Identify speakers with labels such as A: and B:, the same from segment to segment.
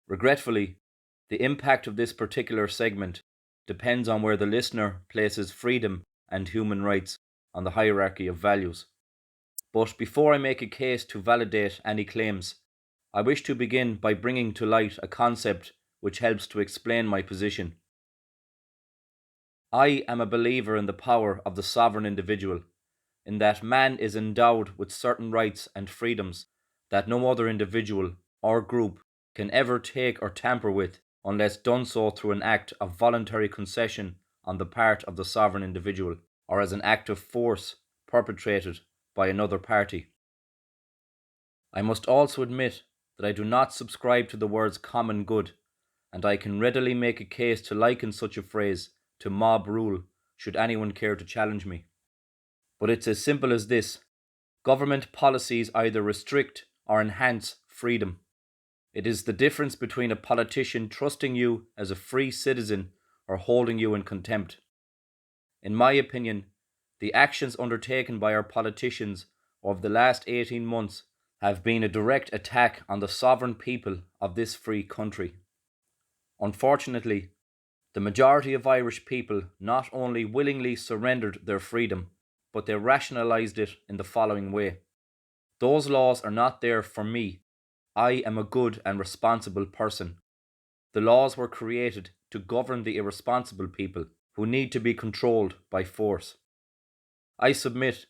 A: Regretfully, the impact of this particular segment depends on where the listener places freedom and human rights on the hierarchy of values. But before I make a case to validate any claims, I wish to begin by bringing to light a concept which helps to explain my position. I am a believer in the power of the sovereign individual, in that man is endowed with certain rights and freedoms that no other individual or group can ever take or tamper with unless done so through an act of voluntary concession on the part of the sovereign individual or as an act of force perpetrated by another party. I must also admit that I do not subscribe to the words common good, and I can readily make a case to liken such a phrase to mob rule should anyone care to challenge me. But it's as simple as this: government policies either restrict or enhance freedom. It is the difference between a politician trusting you as a free citizen or holding you in contempt. In my opinion, the actions undertaken by our politicians over the last 18 months have been a direct attack on the sovereign people of this free country. Unfortunately, the majority of Irish people not only willingly surrendered their freedom, but they rationalised it in the following way: those laws are not there for me. I am a good and responsible person. The laws were created to govern the irresponsible people who need to be controlled by force. I submit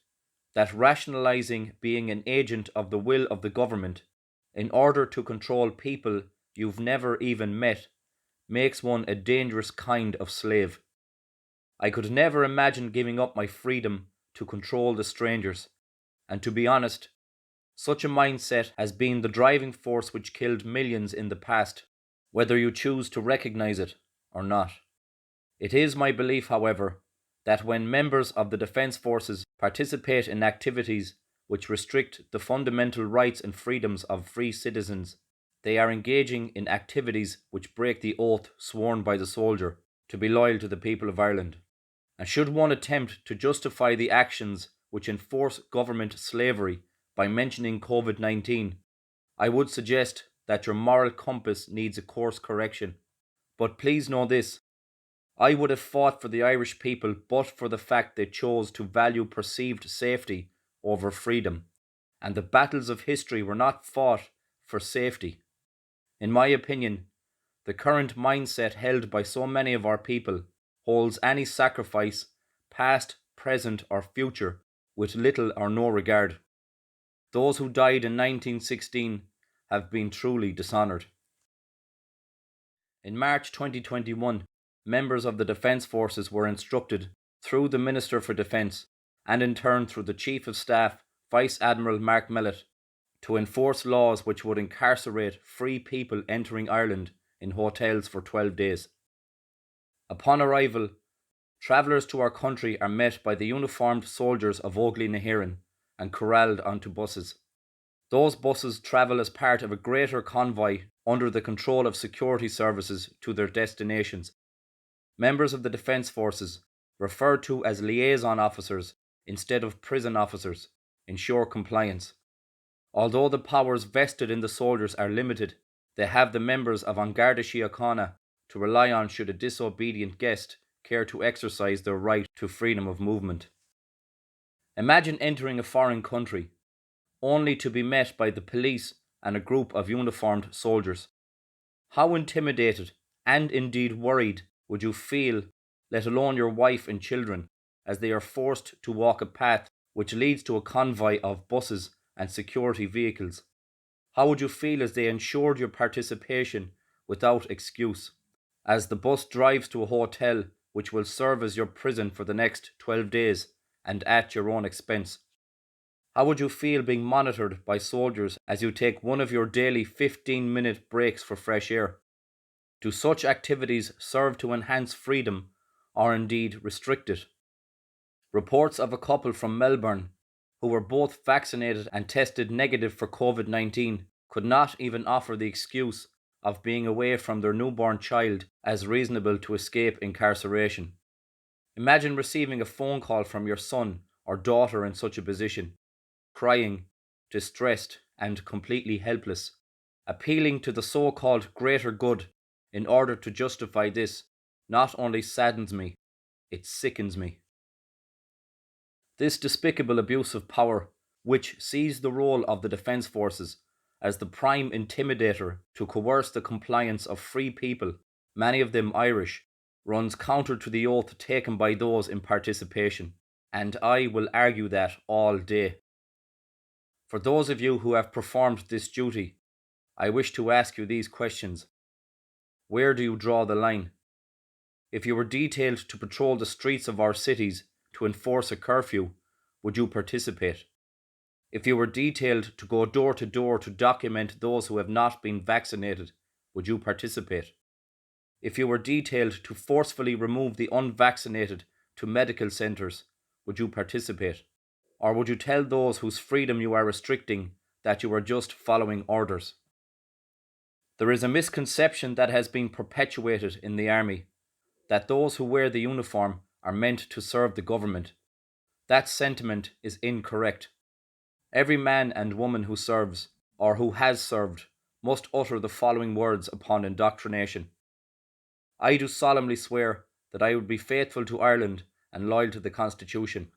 A: that rationalising being an agent of the will of the government in order to control people you've never even met makes one a dangerous kind of slave. I could never imagine giving up my freedom to control the strangers, and to be honest, such a mindset has been the driving force which killed millions in the past, whether you choose to recognise it or not. It is my belief, however, that when members of the Defence Forces participate in activities which restrict the fundamental rights and freedoms of free citizens, they are engaging in activities which break the oath sworn by the soldier to be loyal to the people of Ireland. And should one attempt to justify the actions which enforce government slavery by mentioning COVID-19, I would suggest that your moral compass needs a course correction. But please know this: I would have fought for the Irish people but for the fact they chose to value perceived safety over freedom, and the battles of history were not fought for safety. In my opinion, the current mindset held by so many of our people holds any sacrifice, past, present, or future, with little or no regard. Those who died in 1916 have been truly dishonoured. In March 2021, members of the Defence Forces were instructed through the Minister for Defence, and in turn through the Chief of Staff, Vice Admiral Mark Mellett, to enforce laws which would incarcerate free people entering Ireland in hotels for 12 days. Upon arrival, travellers to our country are met by the uniformed soldiers of Óglaigh na hÉireann and corralled onto buses. Those buses travel as part of a greater convoy under the control of security services to their destinations. Members of the Defence Forces, referred to as liaison officers instead of prison officers, ensure compliance. Although the powers vested in the soldiers are limited, they have the members of An Garda Síochána to rely on should a disobedient guest care to exercise their right to freedom of movement. Imagine entering a foreign country, only to be met by the police and a group of uniformed soldiers. How intimidated, and indeed worried, would you feel, let alone your wife and children, as they are forced to walk a path which leads to a convoy of buses and security vehicles? How would you feel as they ensured your participation without excuse, as the bus drives to a hotel which will serve as your prison for the next 12 days and at your own expense? How would you feel being monitored by soldiers as you take one of your daily 15-minute breaks for fresh air? Do such activities serve to enhance freedom or indeed restrict it? Reports of a couple from Melbourne who were both vaccinated and tested negative for COVID-19, could not even offer the excuse of being away from their newborn child as reasonable to escape incarceration. Imagine receiving a phone call from your son or daughter in such a position, crying, distressed, and completely helpless, appealing to the so-called greater good in order to justify this not only saddens me, it sickens me. This despicable abuse of power, which sees the role of the defence forces as the prime intimidator to coerce the compliance of free people, many of them Irish, runs counter to the oath taken by those in participation, and I will argue that all day. For those of you who have performed this duty, I wish to ask you these questions. Where do you draw the line? If you were detailed to patrol the streets of our cities to enforce a curfew, would you participate? If you were detailed to go door to door to document those who have not been vaccinated, would you participate? If you were detailed to forcefully remove the unvaccinated to medical centres, would you participate? Or would you tell those whose freedom you are restricting that you are just following orders? There is a misconception that has been perpetuated in the army that those who wear the uniform are meant to serve the government. That sentiment is incorrect. Every man and woman who serves, or who has served, must utter the following words upon indoctrination. I do solemnly swear that I would be faithful to Ireland and loyal to the Constitution.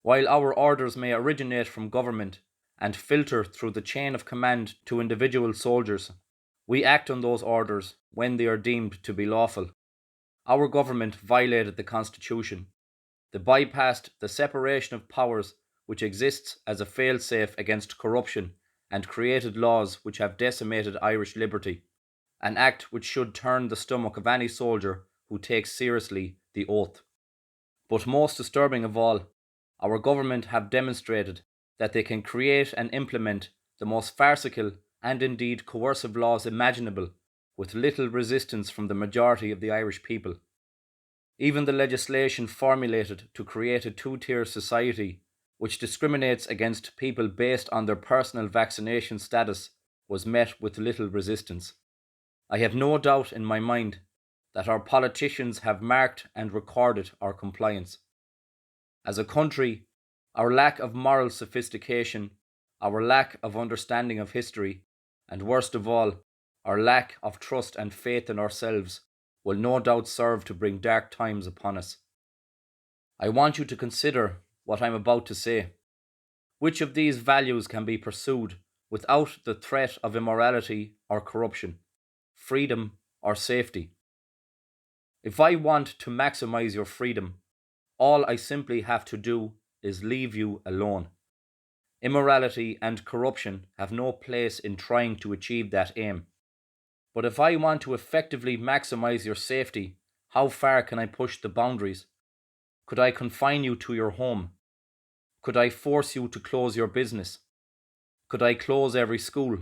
A: While our orders may originate from government and filter through the chain of command to individual soldiers, we act on those orders when they are deemed to be lawful. Our government violated the Constitution. They bypassed the separation of powers which exists as a fail-safe against corruption and created laws which have decimated Irish liberty, an act which should turn the stomach of any soldier who takes seriously the oath. But most disturbing of all, our government have demonstrated that they can create and implement the most farcical and indeed coercive laws imaginable with little resistance from the majority of the Irish people. Even the legislation formulated to create a two-tier society which discriminates against people based on their personal vaccination status was met with little resistance. I have no doubt in my mind that our politicians have marked and recorded our compliance. As a country, our lack of moral sophistication, our lack of understanding of history, and worst of all, our lack of trust and faith in ourselves will no doubt serve to bring dark times upon us. I want you to consider what I'm about to say. Which of these values can be pursued without the threat of immorality or corruption, freedom or safety? If I want to maximize your freedom, all I simply have to do is leave you alone. Immorality and corruption have no place in trying to achieve that aim. But if I want to effectively maximize your safety, how far can I push the boundaries? Could I confine you to your home? Could I force you to close your business? Could I close every school?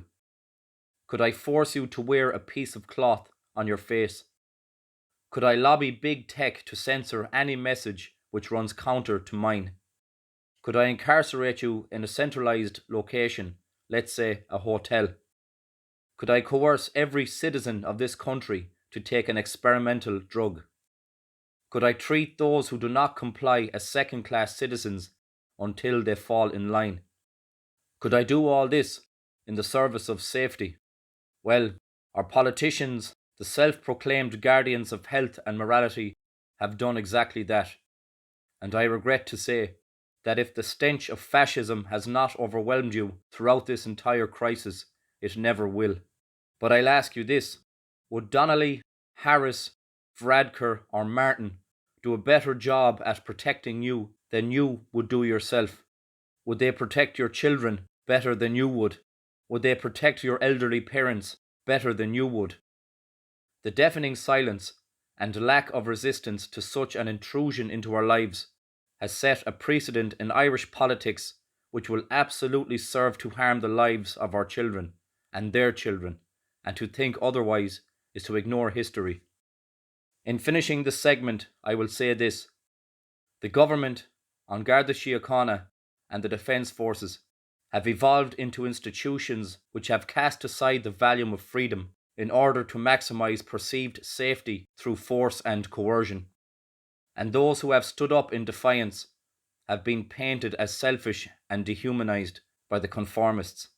A: Could I force you to wear a piece of cloth on your face? Could I lobby big tech to censor any message which runs counter to mine? Could I incarcerate you in a centralized location, let's say a hotel? Could I coerce every citizen of this country to take an experimental drug? Could I treat those who do not comply as second-class citizens until they fall in line? Could I do all this in the service of safety? Well, our politicians, the self-proclaimed guardians of health and morality, have done exactly that. And I regret to say that if the stench of fascism has not overwhelmed you throughout this entire crisis, it never will. But I'll ask you this: would Donnelly, Harris, Varadkar or Martin do a better job at protecting you than you would do yourself? Would they protect your children better than you would? Would they protect your elderly parents better than you would? The deafening silence and lack of resistance to such an intrusion into our lives has set a precedent in Irish politics which will absolutely serve to harm the lives of our children and their children, and to think otherwise is to ignore history. In finishing this segment, I will say this: the government, on Garda Síochána, and the Defence Forces have evolved into institutions which have cast aside the value of freedom in order to maximise perceived safety through force and coercion. And those who have stood up in defiance have been painted as selfish and dehumanised by the conformists.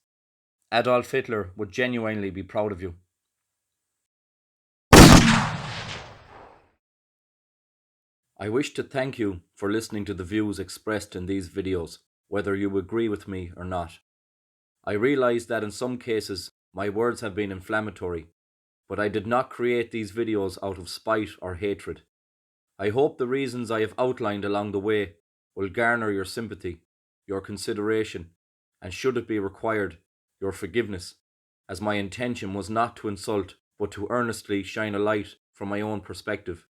A: Adolf Hitler would genuinely be proud of you. I wish to thank you for listening to the views expressed in these videos, whether you agree with me or not. I realise that in some cases my words have been inflammatory, but I did not create these videos out of spite or hatred. I hope the reasons I have outlined along the way will garner your sympathy, your consideration, and should it be required, your forgiveness, as my intention was not to insult but to earnestly shine a light from my own perspective.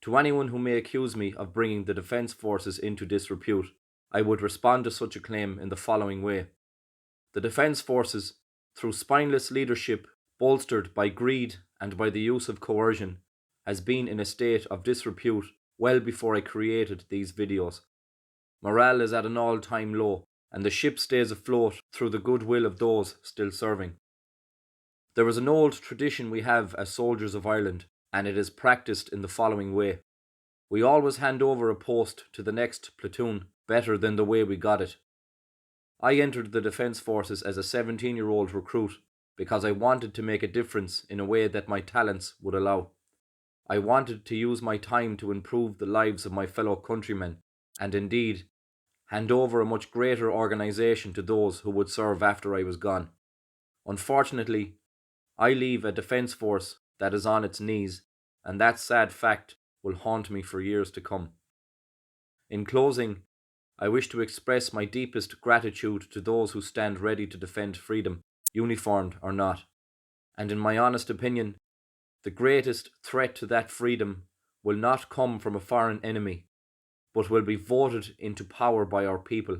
A: To anyone who may accuse me of bringing the Defence Forces into disrepute, I would respond to such a claim in the following way. The Defence Forces, through spineless leadership bolstered by greed and by the use of coercion, has been in a state of disrepute well before I created these videos. Morale is at an all-time low, and the ship stays afloat through the goodwill of those still serving. There is an old tradition we have as soldiers of Ireland, and it is practiced in the following way. We always hand over a post to the next platoon better than the way we got it. I entered the Defence Forces as a 17-year-old recruit because I wanted to make a difference in a way that my talents would allow. I wanted to use my time to improve the lives of my fellow countrymen and indeed hand over a much greater organisation to those who would serve after I was gone. Unfortunately, I leave a Defence Force that is on its knees, and that sad fact will haunt me for years to come. In closing, I wish to express my deepest gratitude to those who stand ready to defend freedom, uniformed or not. And in my honest opinion, the greatest threat to that freedom will not come from a foreign enemy, but will be voted into power by our people.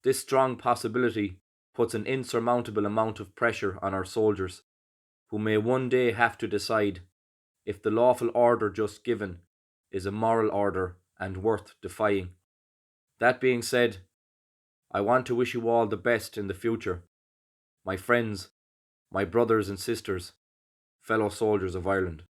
A: This strong possibility puts an insurmountable amount of pressure on our soldiers, who may one day have to decide if the lawful order just given is a moral order and worth defying. That being said, I want to wish you all the best in the future, my friends, my brothers and sisters, fellow soldiers of Ireland.